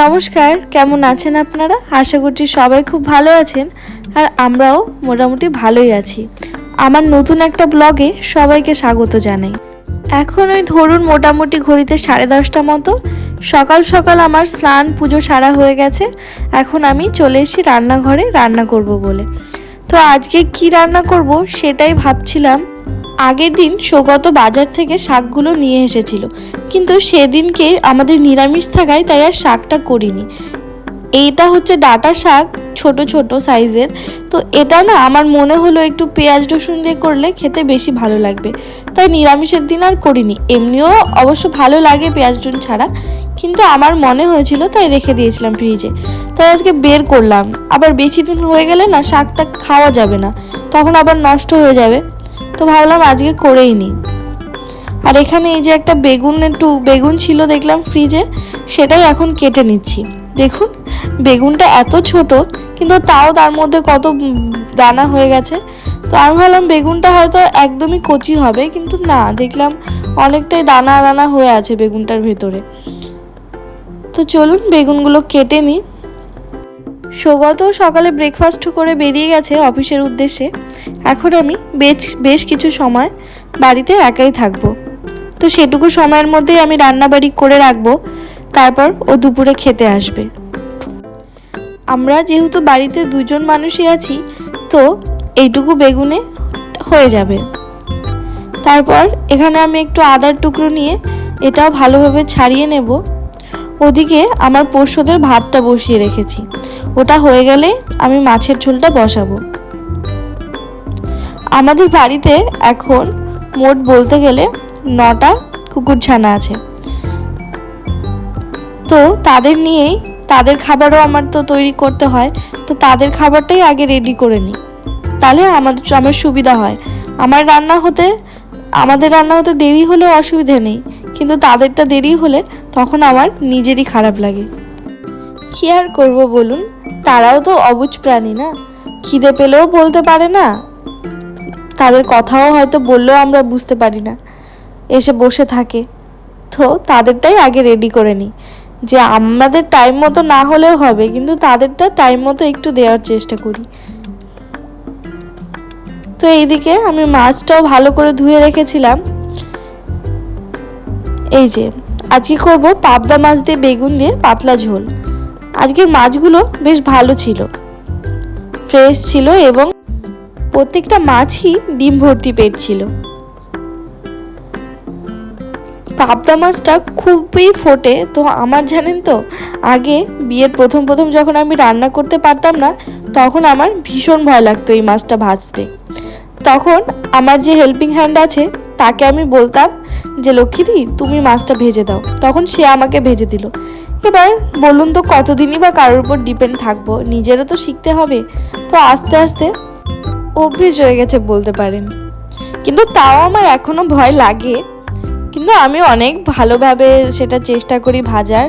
নমস্কার, কেমন আছেন আপনারা? আশা করছি সবাই খুব ভালো আছেন আর আমরাও মোটামুটি ভালোই আছি। আমার নতুন একটা ব্লগে সবাইকে স্বাগত জানাই। এখন ওই ধরুন মোটামুটি ঘড়িতে 10:30 মতো সকাল সকাল আমার স্নান পুজো সারা হয়ে গেছে। এখন আমি চলে এসেছি রান্নাঘরে রান্না করব বলে। তো আজকে কি রান্না করব সেটাই ভাবছিলাম। আগের দিন সৌগত বাজার থেকে শাকগুলো নিয়ে এসেছিল, কিন্তু সেদিনকে আমাদের নিরামিষ থাকায় তাই আর শাকটা করিনি। এইটা হচ্ছে ডাঁটা শাক, ছোট ছোট সাইজের। তো এটা না আমার মনে হলো একটু পেঁয়াজ রসুন দিয়ে করলে খেতে বেশি ভালো লাগবে, তাই নিরামিষের দিন আর করিনি। এমনিও অবশ্য ভালো লাগে পেঁয়াজ রসুন ছাড়া, কিন্তু আমার মনে হয়েছিল তাই রেখে দিয়েছিলাম ফ্রিজে। তাই আজকে বের করলাম। আবার বেশি দিন হয়ে গেলে না শাকটা খাওয়া যাবে না, তখন আবার নষ্ট হয়ে যাবে। তো ভাবলাম আজকে করেই নিই। আর এখানে এই যে একটা বেগুন ছিল দেখলাম ফ্রিজে, সেটাই এখন কেটে নিচ্ছি। দেখুন বেগুনটা এত ছোট, কিন্তু তাও তার মধ্যে কত দানা হয়ে গেছে। তো আমি ভাবলাম বেগুনটা হয়তো একদমই কচি হবে, কিন্তু না, দেখলাম অনেকটাই দানা দানা হয়ে আছে বেগুনটার ভেতরে। তো চলুন বেগুনগুলো কেটে নিই। সৌগত সকালে ব্রেকফাস্ট করে বেরিয়ে গেছে অফিসের উদ্দেশ্যে। এখন আমি বেশ কিছু সময় বাড়িতে একাই থাকবো। তো সেটুকু সময়ের মধ্যেই আমি রান্নাবাড়ি করে রাখবো, তারপর ও দুপুরে খেতে আসবে। আমরা যেহেতু বাড়িতে দুজন মানুষই আছি, তো এইটুকু বেগুনে হয়ে যাবে। তারপর এখানে আমি একটু আদার টুকরো নিয়ে এটাও ভালোভাবে ছাড়িয়ে নেব। ওদিকে আমার পোষ্যদের ভাতটা বসিয়ে রেখেছি, ওটা হয়ে গেলে আমি মাছের ঝোলটা বসাবো। আমাদের বাড়িতে এখন মোট বলতে গেলে 9টা কুকুরছানা আছে। তো তাদের নিয়েই তাদের খাবারও আমার তো তৈরি করতে হয়। তো তাদের খাবারটাই আগে রেডি করে নিই, তাহলে আমার সুবিধা হয়। আমাদের রান্না হতে দেরি হলেও অসুবিধে নেই, কিন্তু তাদেরটা দেরি হলে তখন আমার নিজেরই খারাপ লাগে। কি আর করবো বলুন, তারাও তো অবুঝ প্রাণী না, খিদে পেলেও বলতে পারে না, তাদের কথাও হয়তো বললেও আমরা বুঝতে পারি না, এসে বসে থাকে। তো তাদেরটাই আগে রেডি করে নিই, যে আমাদের টাইম মতো না হলেও হবে, কিন্তু তাদেরটা টাইম মতো একটু দেওয়ার চেষ্টা করি। তো এইদিকে আমি মাছটাও ভালো করে ধুয়ে রেখেছিলাম। এই যে আজকে করব পাবদা মাছ দিয়ে বেগুন দিয়ে পাতলা ঝোল। আজকের মাছগুলো বেশ ভালো ছিল, ফ্রেশ ছিল এবং প্রত্যেকটা মাছই ডিম ভর্তি পেট ছিল। পাবদা মাছটা খুবই ফোটে। তো আমার জানেন তো, আগে বিয়ের প্রথম যখন আমি রান্না করতে পারতাম না, তখন আমার ভীষণ ভয় লাগতো এই মাছটা ভাজতে। তখন আমার যে হেল্পিং হ্যান্ড আছে তাকে আমি বলতাম যে লক্ষ্মীদি তুমি মাছটা ভেজে দাও, তখন সে আমাকে ভেজে দিল। এবার বলুন তো কতদিনই বা কারোর উপর ডিপেন্ড থাকবো, নিজেরও তো শিখতে হবে। তো আস্তে আস্তে অভ্যেস হয়ে গেছে বলতে পারেন, কিন্তু তাও আমার এখনো ভয় লাগে। কিন্তু আমি অনেক ভালোভাবে সেটা চেষ্টা করি ভাজার,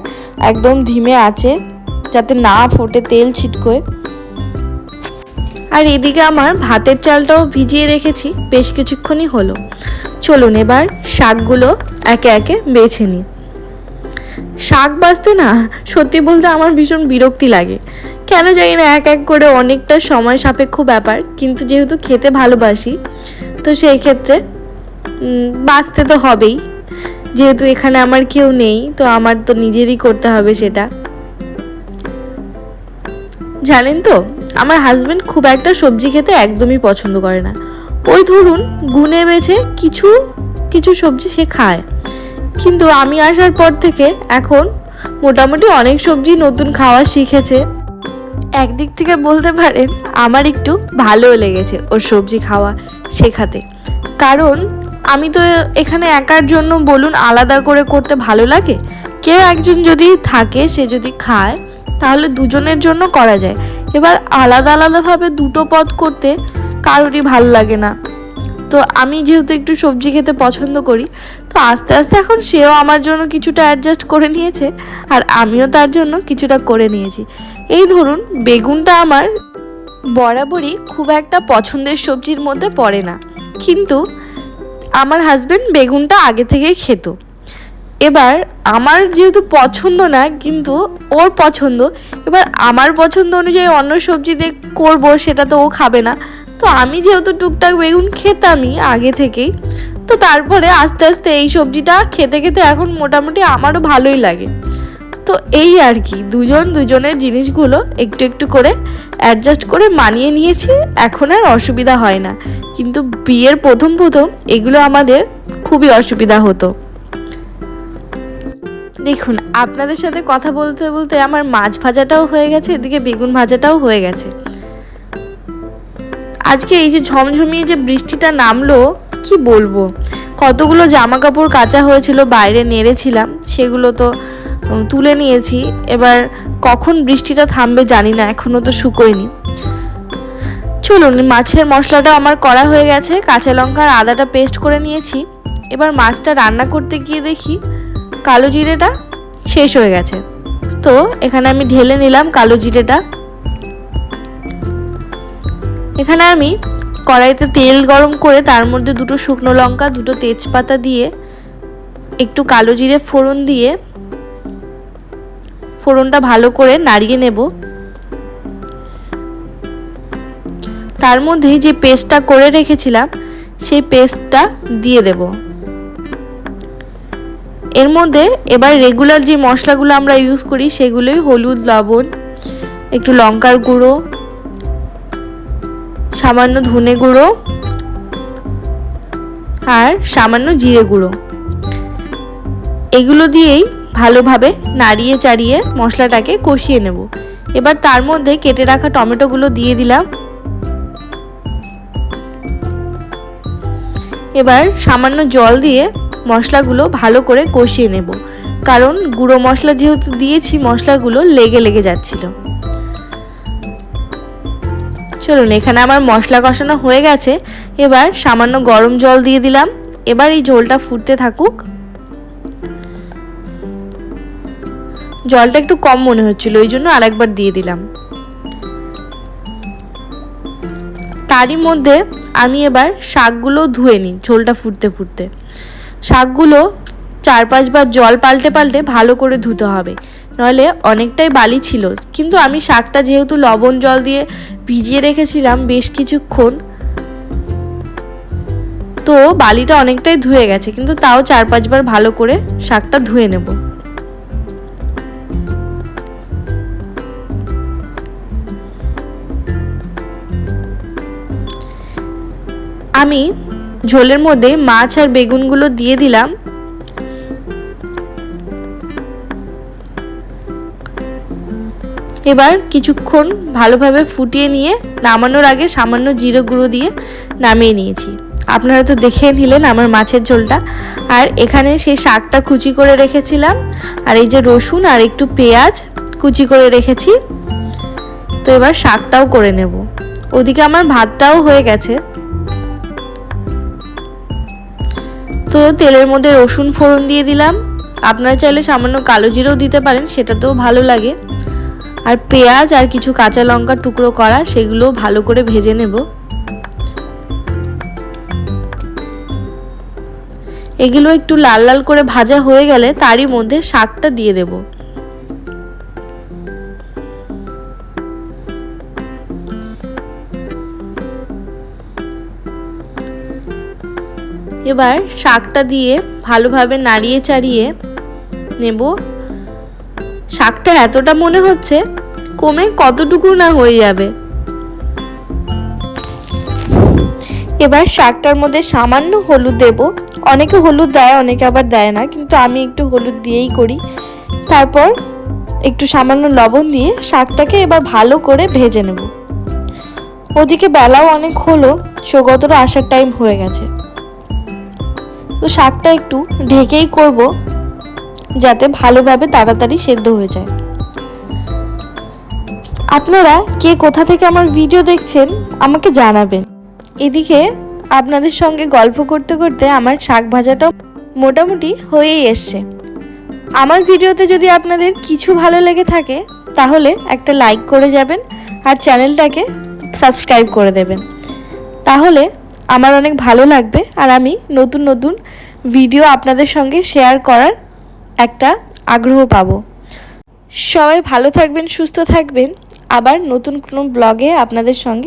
একদম ধিমে আঁচে, যাতে না ফোটে তেল ছিটকোয়। আর এদিকে আমার ভাতের চালটাও ভিজিয়ে রেখেছি, বেশ কিছুক্ষণই হলো। চলুন এবার শাকগুলো একে একে বেছে নিই। শাক বাছতে না সত্যি বলতে আমার ভীষণ বিরক্তি লাগে, কেন জানি না, এক এক করে অনেকটা সময় সাপেক্ষ ব্যাপার। কিন্তু যেহেতু খেতে ভালোবাসি, তো সেই ক্ষেত্রে বাছতে তো হবেই। যেহেতু এখানে আমার কেউ নেই, তো আমার তো নিজেরই করতে হবে সেটা। জানেন তো, আমার হাজবেন্ড খুব একটা সবজি খেতে একদমই পছন্দ করে না। ওই ধরুন গুনে বেছে কিছু কিছু সবজি সে খায়, কিন্তু আমি আসার পর থেকে এখন মোটামুটি অনেক সবজি নতুন খাওয়া শিখেছে। একদিক থেকে বলতে পারেন আমার একটু ভালোও লেগেছে ওর সবজি খাওয়া শেখাতে, কারণ আমি তো এখানে একার জন্য বলুন আলাদা করে করতে ভালো লাগে। কেউ একজন যদি থাকে, সে যদি খায়, তাহলে দুজনের জন্য করা যায়। এবার আলাদা আলাদাভাবে দুটো পদ করতে কারোরই ভালো লাগে না। তো আমি যেহেতু একটু সবজি খেতে পছন্দ করি, তো আস্তে আস্তে এখন সেও আমার জন্য কিছুটা অ্যাডজাস্ট করে নিয়েছে, আর আমিও তার জন্য কিছুটা করে নিয়েছি। এই ধরুন বেগুনটা আমার বরাবরই খুব একটা পছন্দের সবজির মধ্যে পড়ে না, কিন্তু আমার হাজবেন্ড বেগুনটা আগে থেকেই খেত। এবার আমার যেহেতু পছন্দ না, কিন্তু ওর পছন্দ, এবার আমার পছন্দ অনুযায়ী অন্য সবজি দিয়ে করবো, সেটা তো ও খাবে না। তো আমি যেহেতু টুকটাক বেগুন খেতামই আগে থেকেই, তো তারপরে আস্তে আস্তে এই সবজিটা খেতে খেতে এখন মোটামুটি আমারও ভালোই লাগে। তো এই আর কি, দুজনের জিনিসগুলো একটু একটু করে অ্যাডজাস্ট করে মানিয়ে নিয়েছি, এখন আর অসুবিধা হয় না। কিন্তু বিয়ের প্রথম এগুলো আমাদের খুবই অসুবিধা হতো। দেখুন, আপনাদের সাথে কথা বলতে বলতে আমার মাছ ভাজাটাও হয়ে গেছে, এদিকে বেগুন ভাজাটাও হয়ে গেছে। আজকে এই যে ঝমঝমিয়ে যে বৃষ্টিটা নামলো, কি বলবো, কতগুলো জামা কাপড় কাচা হয়েছিল বাইরে নেড়েছিলাম, সেগুলো তো তুলে নিয়েছি। এবার কখন বৃষ্টিটা থামবে জানি না, এখনও তো শুকোয়নি। চলুন, মাছের মশলাটা আমার করা হয়ে গেছে, কাঁচা লঙ্কা আর আদাটা পেস্ট করে নিয়েছি। এবার মাছটা রান্না করতে গিয়ে দেখি কালো জিরেটা শেষ হয়ে গেছে, তো এখানে আমি ঢেলে নিলাম কালো জিরেটা। এখানে আমি কড়াইতে তেল গরম করে তার মধ্যে 2টো শুকনো লঙ্কা, 2টো তেজপাতা দিয়ে একটু কালো জিরে ফোড়ন দিয়ে ফোড়নটা ভালো করে নাড়িয়ে নেব। তার মধ্যেই যে পেস্টটা করে রেখেছিলাম সেই পেস্টটা দিয়ে দেব। এর মধ্যে এবার রেগুলার যে মশলাগুলো আমরা ইউজ করি সেগুলোই, হলুদ, লবণ, একটু লঙ্কার গুঁড়ো, সামান্য ধনে গুঁড়ো আর সামান্য জিরে গুঁড়ো, এগুলো দিয়েই ভালোভাবে নাড়িয়ে চাড়িয়ে মশলাটাকে কষিয়ে নেব। এবার তার মধ্যে কেটে রাখা টমেটোগুলো দিয়ে দিলাম। এবার সামান্য জল দিয়ে মশলাগুলো ভালো করে কষিয়ে নেব, কারণ গুঁড়ো মশলা যেহেতু দিয়েছি মশলাগুলো লেগে যাচ্ছিল। চলুন, এখানে আমার মশলা কষানো হয়ে গেছে। এবার সামান্য গরম জল দিয়ে দিলাম। এবার এই ঝোলটা ফুটতে থাকুক। জলটা একটু কম মনে হচ্ছিল, ওই জন্য আরেকবার দিয়ে দিলাম। তারই মধ্যে আমি এবার শাকগুলো ধুয়ে নিই। ঝোলটা ফুটতে ফুটতে শাকগুলো 4-5 বার জল পাল্টে পাল্টে ভালো করে ধুতে হবে, নাহলে অনেকটাই বালি ছিল। কিন্তু আমি শাকটা যেহেতু লবণ জল দিয়ে ভিজিয়ে রেখেছিলাম বেশ কিছুক্ষণ, তো বালিটা অনেকটাই ধুয়ে গেছে, কিন্তু তাও 4-5 বার ভালো করে শাকটা ধুয়ে নেব। আমি ঝোলের মধ্যে মাছ আর বেগুনগুলো দিয়ে দিলাম। এবার কিছুক্ষণ ভালোভাবে ফুটিয়ে নিয়ে নামানোর আগে সামান্য জিরে গুঁড়ো দিয়ে নামিয়ে নিয়েছি। আপনারা তো দেখে নিলেন আমার মাছের ঝোলটা। আর এখানে সেই শাকটা কুচি করে রেখেছিলাম, আর এই যে রসুন আর একটু পেঁয়াজ কুচি করে রেখেছি। তো এবার শাকটাও করে নেব। ওদিকে আমার ভাতটাও হয়ে গেছে। তো তেলের মধ্যে রসুন ফোড়ন দিয়ে দিলাম। আপনারা চাইলে সামান্য কালো জিরেও দিতে পারেন, সেটাতেও ভালো লাগে। আর পেঁয়াজ আর কিছু কাঁচা লঙ্কা টুকরো করা, সেগুলো ভালো করে ভেজে নেব। এগুলো একটু লাল লাল করে ভাজা হয়ে গেলে তারই মধ্যে শাকটা দিয়ে দেব। এবার শাকটা দিয়ে ভালোভাবে নাড়িয়ে চাড়িয়ে নেব। শাকটা এতটা মনে হচ্ছে কমে কতটুকু না হয়ে যাবে। এবার শাকটার মধ্যে সামান্য হলুদ দেব। অনেকে হলুদ দেয়, অনেকে আবার দেয় না, কিন্তু আমি একটু হলুদ দিয়েই করি। তারপর একটু সামান্য লবণ দিয়ে শাকটাকে এবার ভালো করে ভেজে নেব। ওদিকে বেলাও অনেক হলো, সৌগতরা আসার টাইম হয়ে গেছে। তো শাকটা একটু ঢেকেই করব, যাতে ভালোভাবে তাড়াতাড়ি সেদ্ধ হয়ে যায়। আপনারা কে কোথা থেকে আমার ভিডিও দেখছেন আমাকে জানাবেন। এদিকে আপনাদের সঙ্গে গল্প করতে করতে আমার শাক ভাজাটাও মোটামুটি হয়েই এসছে। আমার ভিডিওতে যদি আপনাদের কিছু ভালো লেগে থাকে তাহলে একটা লাইক করে যাবেন আর চ্যানেলটাকে সাবস্ক্রাইব করে দেবেন, তাহলে আমার অনেক ভালো লাগবে আর আমি নতুন নতুন ভিডিও আপনাদের সঙ্গে শেয়ার করার একটা আগ্রহ পাবো। সবাই ভালো থাকবেন, সুস্থ থাকবেন। আবার নতুন কোনো ব্লগে আপনাদের সঙ্গে